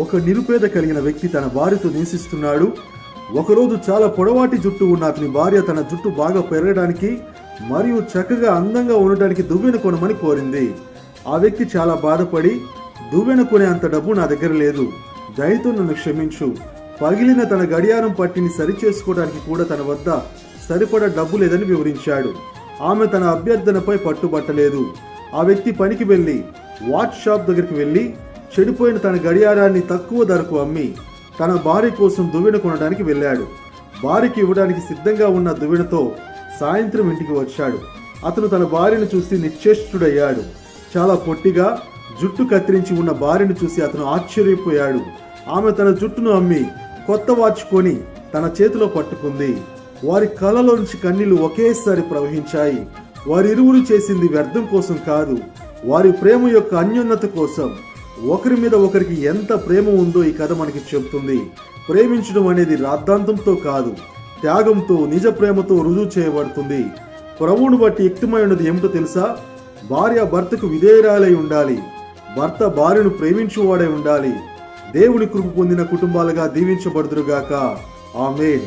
ఒక నిరుపేద కలిగిన వ్యక్తి తన భార్యతో నివసిస్తున్నాడు. ఒకరోజు చాలా పొడవాటి జుట్టు ఉన్న అతని భార్య తన జుట్టు బాగా పెరగడానికి మరియు చక్కగా అందంగా ఉండడానికి దువ్వెన కొనమని కోరింది. ఆ వ్యక్తి చాలా బాధపడి, దువ్వెన కొనే అంత డబ్బు నా దగ్గర లేదు, దయతో నన్ను క్షమించు, పగిలిన తన గడియారం పట్టిని సరిచేసుకోవడానికి కూడా తన వద్ద సరిపడా డబ్బు లేదని వివరించాడు. ఆమె తన అభ్యర్థనపై పట్టుబట్టలేదు. ఆ వ్యక్తి పనికి వెళ్లి వాచ్ షాప్ దగ్గరికి వెళ్లి చెడిపోయిన తన గడియారాన్ని తక్కువ ధరకు అమ్మి తన భార్య కోసం దువ్వెన కొనడానికి వెళ్ళాడు. భార్యకి ఇవ్వడానికి సిద్ధంగా ఉన్న దువ్వెనతో సాయంత్రం ఇంటికి వచ్చాడు. అతను తన భార్యను చూసి నిశ్చేష్టుడయ్యాడు. చాలా పొట్టిగా జుట్టు కత్తిరించి ఉన్న భార్యను చూసి అతను ఆశ్చర్యపోయాడు. ఆమె తన జుట్టును అమ్మి కొత్త వాచ్ కొని తన చేతిలో పట్టుకుంది. వారి కళ్ళలోంచి కన్నీళ్లు ఒకేసారి ప్రవహించాయి. వారిరువురు చేసింది వ్యర్థం కోసం కాదు, వారి ప్రేమ యొక్క అన్యోన్యత కోసం. ఒకరి మీద ఒకరికి ఎంత ప్రేమ ఉందో ఈ కథ మనకి చెబుతుంది. ప్రేమించడం అనేది రాద్ధాంతంతో కాదు, త్యాగంతో, నిజ ప్రేమతో రుజువు చేయబడుతుంది. ప్రభువును బట్టి యుక్తమైనది ఏమిటో తెలుసా? భార్య భర్తకు విధేయురాలై ఉండాలి, భర్త భార్యను ప్రేమించువాడై ఉండాలి. దేవుని కృప పొందిన కుటుంబాలుగా దీవించబడుదురుగాక. ఆమేన్.